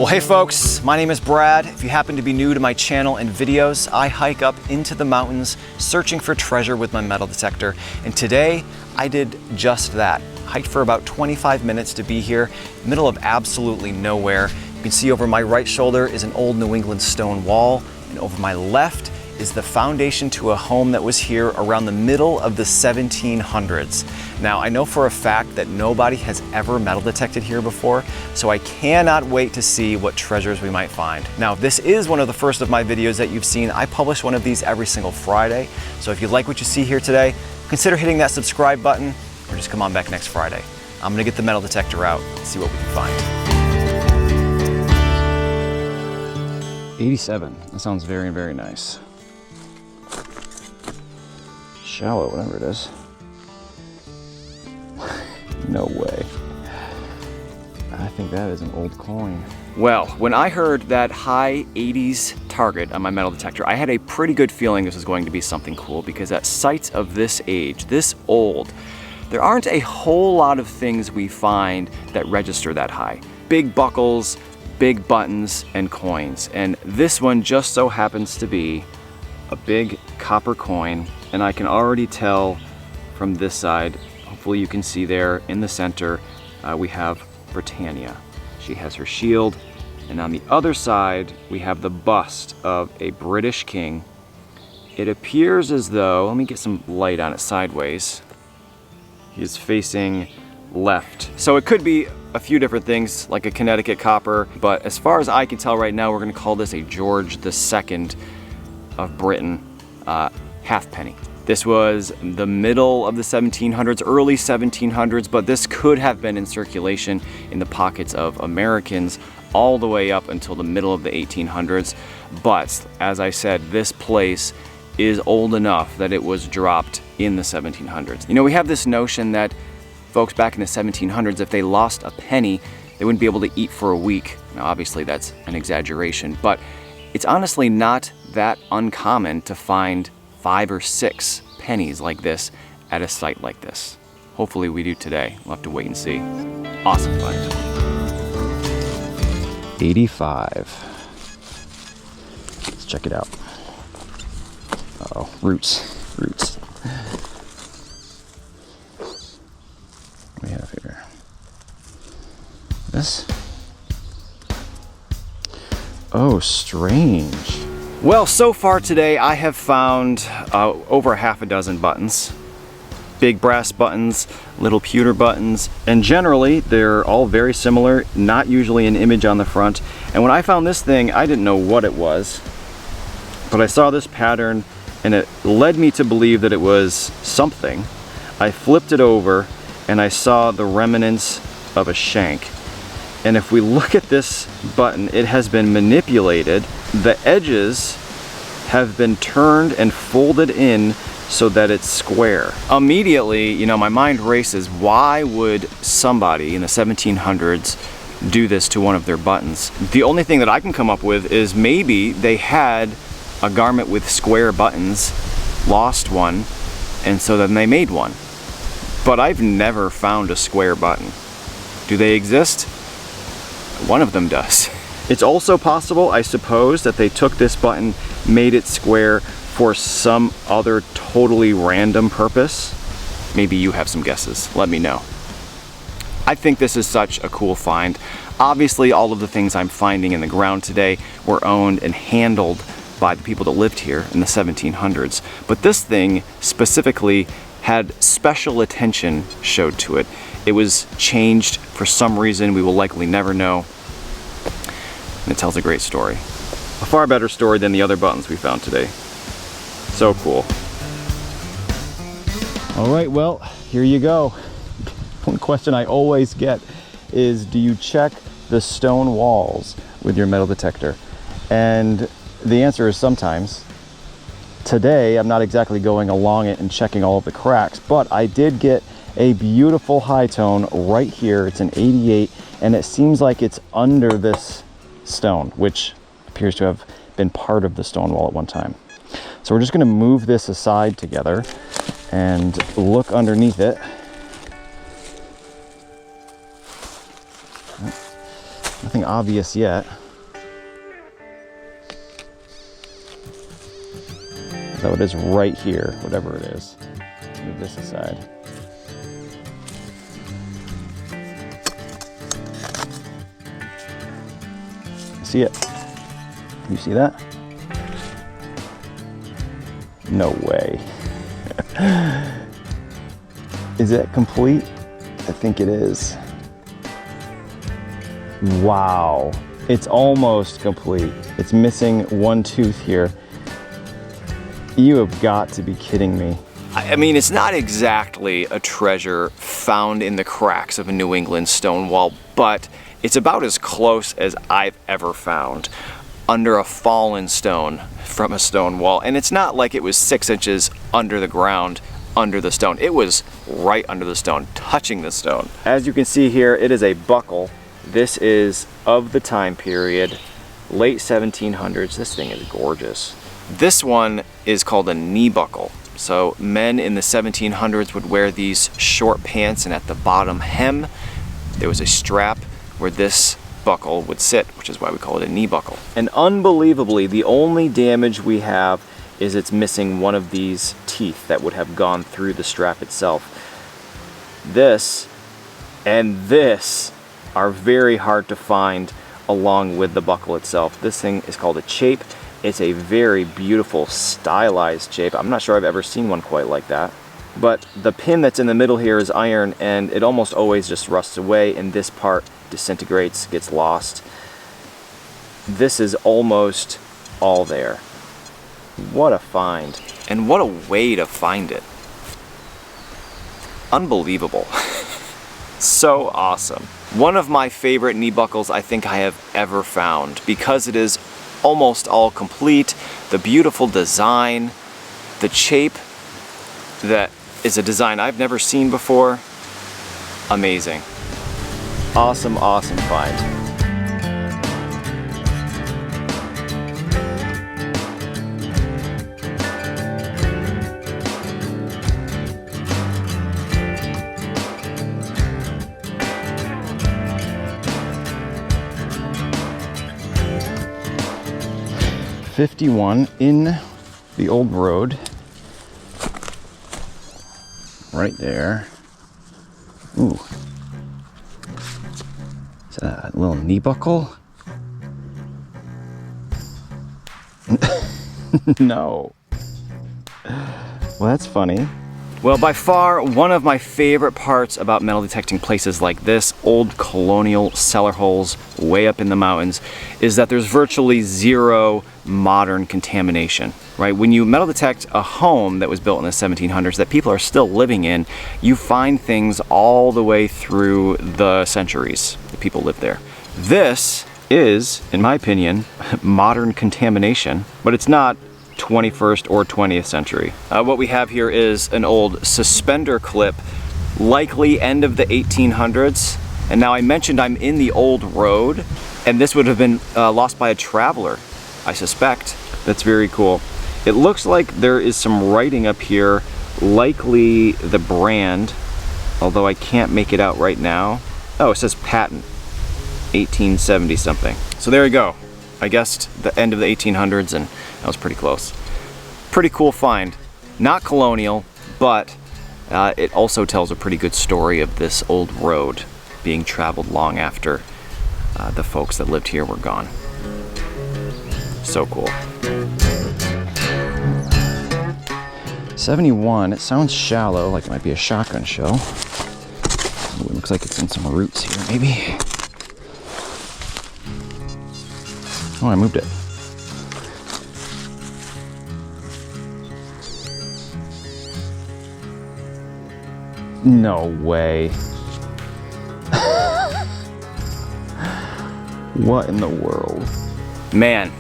Well, hey folks, my name is Brad. If you happen to be new to my channel and videos, I hike up into the mountains searching for treasure with my metal detector. And today I did just that. Hiked for about 25 minutes to be here, middle of absolutely nowhere. You can see over my right shoulder is an old New England stone wall, and over my left is the foundation to a home that was here around the middle of the 1700s. Now, I know for a fact that nobody has ever metal detected here before, so I cannot wait to see what treasures we might find. Now, if this is one of the first of my videos that you've seen, I publish one of these every single Friday. So if you like what you see here today, consider hitting that subscribe button, or just come on back next Friday. I'm gonna get the metal detector out and see what we can find. 87, that sounds very, very nice. Shallow, whatever it is. No way. I think that is an old coin. Well, when I heard that high 80s target on my metal detector, I had a pretty good feeling this was going to be something cool, because at sites of this age, this old, there aren't a whole lot of things we find that register that high. Big buckles, big buttons, and coins. And this one just so happens to be a big copper coin, and I can already tell from this side, hopefully you can see there in the center, we have Britannia. She has her shield, and on the other side we have the bust of a British king. It appears as though, let me get some light on it sideways, he is facing left. So it could be a few different things, like a Connecticut copper, but as far as I can tell right now, we're gonna call this a George II of Britain halfpenny. This was the middle of the 1700s, early 1700s, but this could have been in circulation in the pockets of Americans all the way up until the middle of the 1800s. But as I said, this place is old enough that it was dropped in the 1700s. You know, we have this notion that folks back in the 1700s, if they lost a penny, they wouldn't be able to eat for a week. Now, obviously that's an exaggeration, but it's honestly not that uncommon to find 5 or 6 pennies like this at a site like this. Hopefully we do today. We'll have to wait and see. Awesome find. 85. Let's check it out. Uh-oh, roots. What do we have here? This? Oh, strange. Well, so far today I have found over half a dozen buttons. Big brass buttons, little pewter buttons, and generally they're all very similar, not usually an image on the front. And when I found this thing, I didn't know what it was, but I saw this pattern and it led me to believe that it was something. I flipped it over and I saw the remnants of a shank. And if we look at this button, it has been manipulated. The edges have been turned and folded in so that it's square. Immediately, you know, my mind races. Why would somebody in the 1700s do this to one of their buttons? The only thing that I can come up with is maybe they had a garment with square buttons, lost one, and so then they made one. But I've never found a square button. Do they exist? One of them does. It's also possible, I suppose, that they took this button, made it square for some other totally random purpose. Maybe you have some guesses. Let me know. I think this is such a cool find. Obviously, all of the things I'm finding in the ground today were owned and handled by the people that lived here in the 1700s. But this thing specifically had special attention showed to it. It was changed for some reason we will likely never know. And it tells a great story. A far better story than the other buttons we found today. So cool. All right, well, here you go. One question I always get is, do you check the stone walls with your metal detector? And the answer is sometimes. Today, I'm not exactly going along it and checking all of the cracks, but I did get a beautiful high tone right here. It's an 88, and it seems like it's under this stone, which appears to have been part of the stone wall at one time. So we're just going to move this aside together and look underneath it. Nothing obvious yet. So it is right here, whatever it is. Move this aside. See it? You see that? No way. Is it complete? I think it is. Wow. It's almost complete. It's missing one tooth here. You have got to be kidding me. I mean, it's not exactly a treasure found in the cracks of a New England stone wall, but it's about as close as I've ever found under a fallen stone from a stone wall. And it's not like it was 6 inches under the ground, under the stone. It was right under the stone, touching the stone. As you can see here, it is a buckle. This is of the time period, late 1700s. This thing is gorgeous. This one is called a knee buckle. So men in the 1700s would wear these short pants, and at the bottom hem, there was a strap where this buckle would sit, which is why we call it a knee buckle. And unbelievably, the only damage we have is it's missing one of these teeth that would have gone through the strap itself. This and this are very hard to find along with the buckle itself. This thing is called a chape. It's a very beautiful stylized chape. I'm not sure I've ever seen one quite like that. But the pin that's in the middle here is iron, and it almost always just rusts away, and this part disintegrates, gets lost. This is almost all there. What a find. And what a way to find it. Unbelievable. So awesome. One of my favorite knee buckles I think I have ever found, because it is almost all complete. The beautiful design, the chape that is a design I've never seen before. Amazing. Awesome, awesome find. '51 in the old road. Right there. Ooh. Is that a little knee buckle? No. Well, that's funny. Well, by far, one of my favorite parts about metal detecting places like this, old colonial cellar holes way up in the mountains, is that there's virtually zero modern contamination, right? When you metal detect a home that was built in the 1700s that people are still living in, you find things all the way through the centuries that people lived there. This is, in my opinion, modern contamination, but it's not 21st or 20th century. What we have here is an old suspender clip, likely end of the 1800s. And now I mentioned I'm in the old road, and this would have been lost by a traveler, I suspect. That's very cool. It looks like there is some writing up here, likely the brand, although I can't make it out right now. Oh, it says patent, 1870 something. So there we go. I guessed the end of the 1800s, and that was pretty close. Pretty cool find. Not colonial, but it also tells a pretty good story of this old road being traveled long after the folks that lived here were gone. So cool. 71, it sounds shallow, like it might be a shotgun shell. Ooh, it looks like it's in some roots here, maybe. Oh, I moved it. No way. What in the world? Man,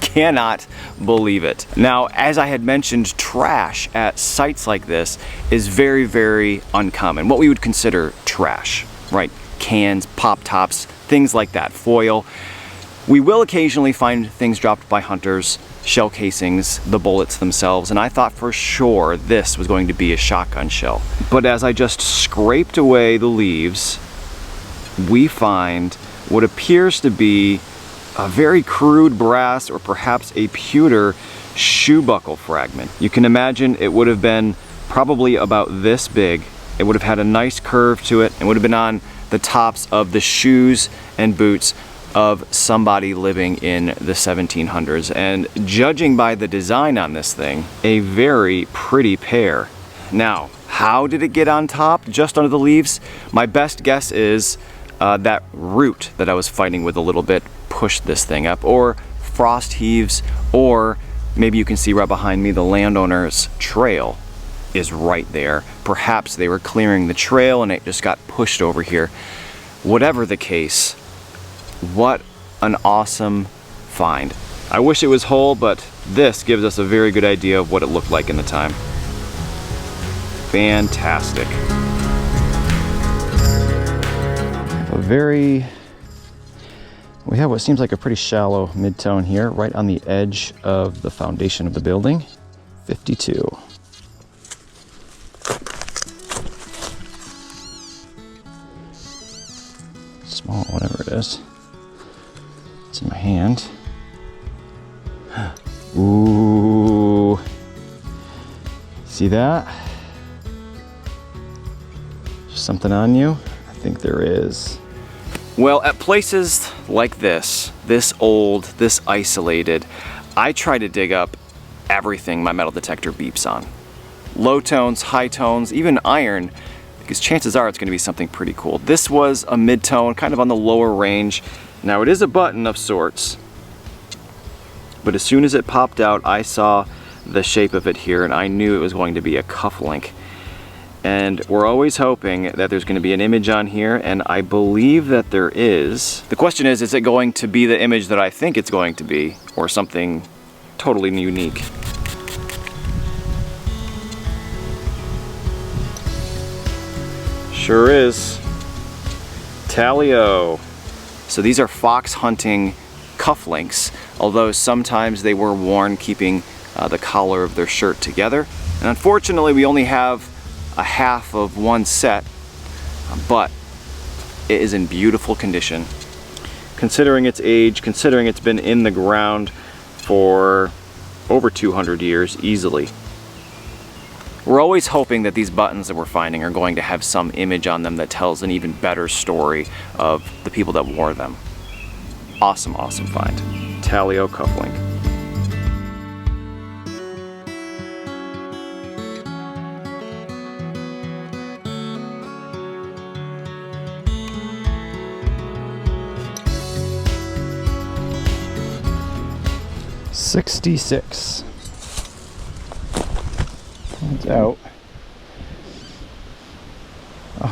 cannot believe it. Now, as I had mentioned, trash at sites like this is very, very uncommon. What we would consider trash, right? Cans, pop tops, things like that, foil. We will occasionally find things dropped by hunters, shell casings, the bullets themselves, and I thought for sure this was going to be a shotgun shell. But as I just scraped away the leaves, we find what appears to be a very crude brass or perhaps a pewter shoe buckle fragment. You can imagine it would have been probably about this big. It would have had a nice curve to it and would have been on the tops of the shoes and boots of somebody living in the 1700s. And judging by the design on this thing, a very pretty pair. Now, how did it get on top, just under the leaves? My best guess is that root that I was fighting with a little bit pushed this thing up, or frost heaves, or maybe you can see right behind me the landowner's trail is right there. Perhaps they were clearing the trail and it just got pushed over here. Whatever the case, what an awesome find. I wish it was whole, but this gives us a very good idea of what it looked like in the time. Fantastic. We have what seems like a pretty shallow mid-tone here, right on the edge of the foundation of the building. 52. Small, whatever it is. It's in my hand. Ooh. See that? Something on you? I think there is. Well, at places like this old, this isolated, I try to dig up everything my metal detector beeps on. Low tones, high tones, even iron, because chances are it's going to be something pretty cool. This was a mid-tone, kind of on the lower range. Now it is a button of sorts, but as soon as it popped out, I saw the shape of it here and I knew it was going to be a cufflink. And we're always hoping that there's going to be an image on here, and I believe that there is. The question is it going to be the image that I think it's going to be, or something totally unique? Sure is. Talio. So these are fox hunting cufflinks, although sometimes they were worn keeping the collar of their shirt together. And unfortunately, we only have a half of one set, but it is in beautiful condition. Considering its age, considering it's been in the ground for over 200 years easily. We're always hoping that these buttons that we're finding are going to have some image on them that tells an even better story of the people that wore them. Awesome, awesome find. Talio cufflink. $66. It's out.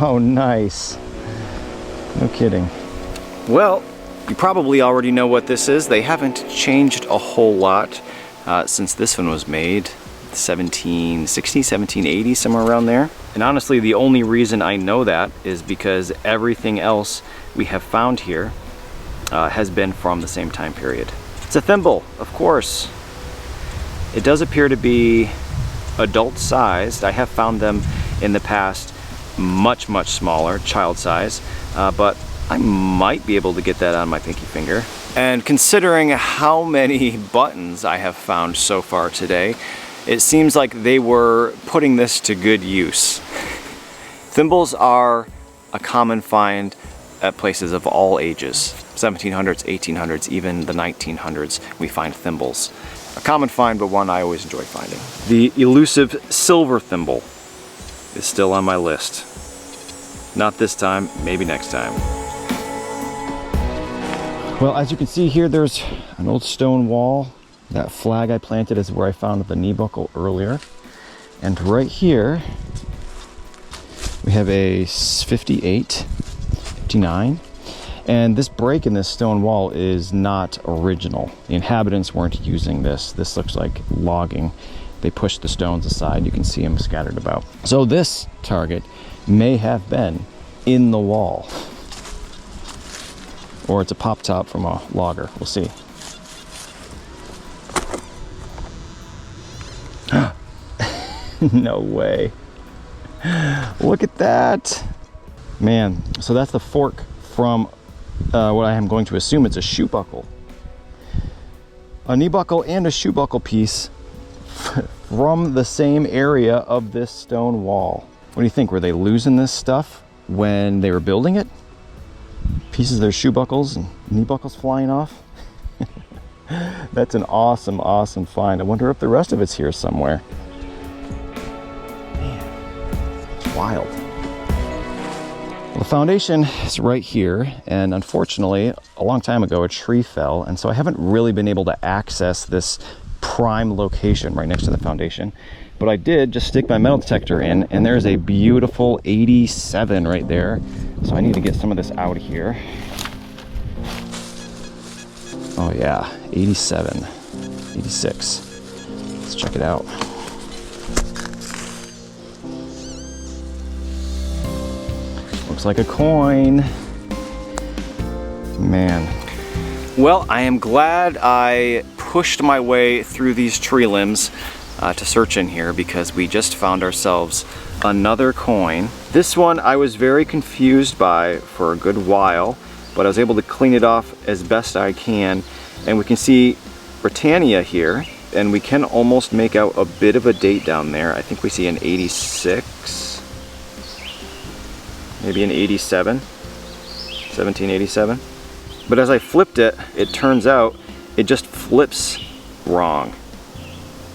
Oh, nice. No kidding. Well, you probably already know what this is. They haven't changed a whole lot since this one was made. 1760, 1780, somewhere around there. And honestly, the only reason I know that is because everything else we have found here has been from the same time period. It's a thimble, of course. It does appear to be adult-sized. I have found them in the past much, much smaller, child size, but I might be able to get that on my pinky finger. And considering how many buttons I have found so far today, it seems like they were putting this to good use. Thimbles are a common find at places of all ages. 1700s, 1800s, even the 1900s, we find thimbles. A common find, but one I always enjoy finding. The elusive silver thimble is still on my list. Not this time, maybe next time. Well, as you can see here, there's an old stone wall. That flag I planted is where I found the knee buckle earlier. And right here, we have a 58, 59. And this break in this stone wall is not original. The inhabitants weren't using this. This looks like logging. They pushed the stones aside. You can see them scattered about. So this target may have been in the wall. Or it's a pop top from a logger. We'll see. No way. Look at that. Man, so that's the fork from what I am going to assume it's a shoe buckle. A knee buckle and a shoe buckle piece from the same area of this stone wall. What do you think? Were they losing this stuff when they were building it? Pieces of their shoe buckles and knee buckles flying off? That's an awesome, awesome find. I wonder if the rest of it's here somewhere. Man, it's wild. Well, the foundation is right here, and unfortunately, a long time ago, a tree fell, and so I haven't really been able to access this prime location right next to the foundation. But I did just stick my metal detector in, and there's a beautiful 87 right there. So I need to get some of this out of here. Oh yeah, 87, 86. Let's check it out. Looks like a coin. Man. Well, I am glad I pushed my way through these tree limbs to search in here, because we just found ourselves another coin. This one I was very confused by for a good while, but I was able to clean it off as best I can. And we can see Britannia here, and we can almost make out a bit of a date down there. I think we see an 86, maybe an 87, 1787. But as I flipped it, it turns out it just flips wrong.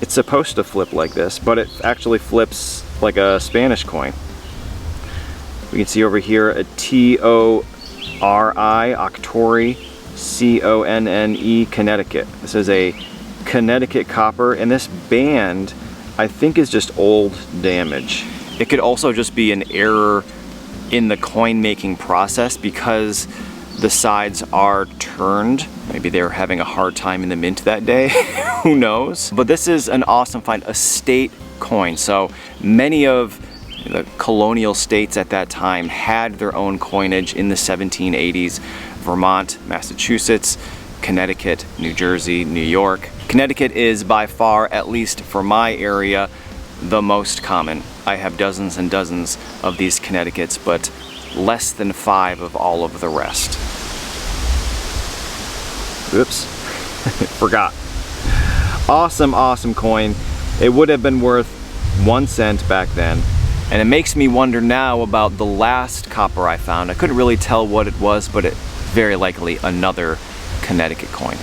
It's supposed to flip like this, but it actually flips like a Spanish coin. We can see over here a T-O-R-I, Octori, C-O-N-N-E, Connecticut. This is a Connecticut copper, and this band, I think, is just old damage. It could also just be an error in the coin making process because the sides are turned. Maybe they were having a hard time in the mint that day. Who knows? But this is an awesome find, a state coin. So many of the colonial states at that time had their own coinage in the 1780s. Vermont, Massachusetts, Connecticut, New Jersey, New York. Connecticut is by far, at least for my area, the most common. I have dozens and dozens of these Connecticut's, but less than 5 of all of the rest. Oops, forgot. Awesome, awesome coin. It would have been worth 1 cent back then. And it makes me wonder now about the last copper I found. I couldn't really tell what it was, but it very likely another Connecticut coin.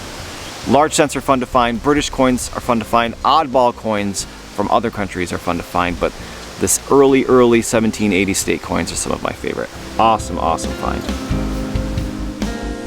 Large cents are fun to find, British coins are fun to find, oddball coins from other countries are fun to find, but this early 1780 state coins are some of my favorite. Awesome, awesome find.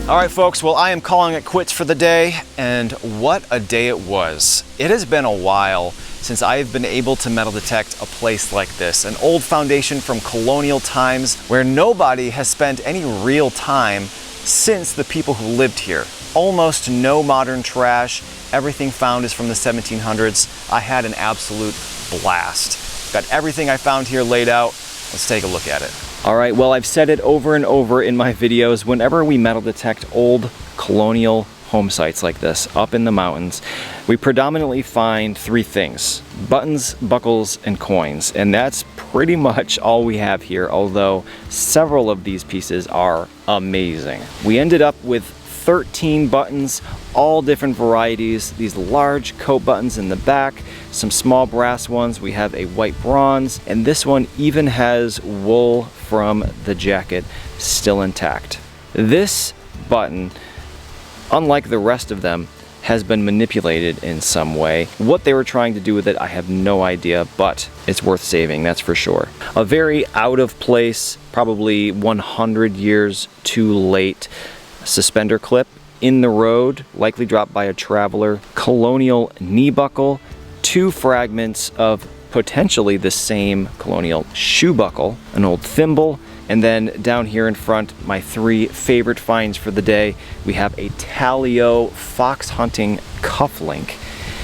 All right, folks, well, I am calling it quits for the day, and what a day it was. It has been a while since I have been able to metal detect a place like this, an old foundation from colonial times where nobody has spent any real time since the people who lived here. Almost no modern trash. Everything found is from the 1700s. I had an absolute blast. Got everything I found here laid out. Let's take a look at it. All right, well, I've said it over and over in my videos. Whenever we metal detect old colonial home sites like this up in the mountains, we predominantly find 3 things: buttons, buckles, and coins. And that's pretty much all we have here, although several of these pieces are amazing. We ended up with 13 buttons, all different varieties. These large coat buttons in the back, some small brass ones. We have a white bronze, and this one even has wool from the jacket still intact. This button, unlike the rest of them, has been manipulated in some way. What they were trying to do with it, I have no idea, but it's worth saving, that's for sure. A very out of place, probably 100 years too late suspender clip in the road, likely dropped by a traveler. Colonial knee buckle, 2 fragments of potentially the same colonial shoe buckle, an old thimble, and then down here in front, my 3 favorite finds for the day. We have a Talio fox hunting cufflink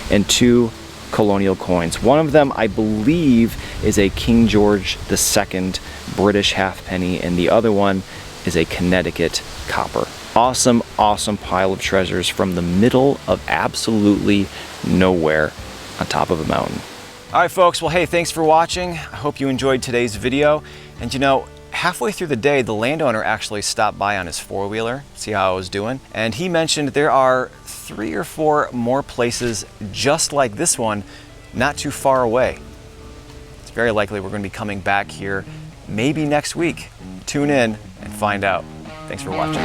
and 2 colonial coins. One of them, I believe, is a King George II British halfpenny, and the other one is a Connecticut copper. Awesome, awesome pile of treasures from the middle of absolutely nowhere on top of a mountain. All right, folks, well, hey, thanks for watching. I hope you enjoyed today's video. And you know, Halfway through the day, the landowner actually stopped by on his four-wheeler, see how I was doing, and he mentioned there are 3 or 4 more places just like this one, not too far away. It's very likely we're going to be coming back here maybe next week. Tune in and find out. Thanks for watching.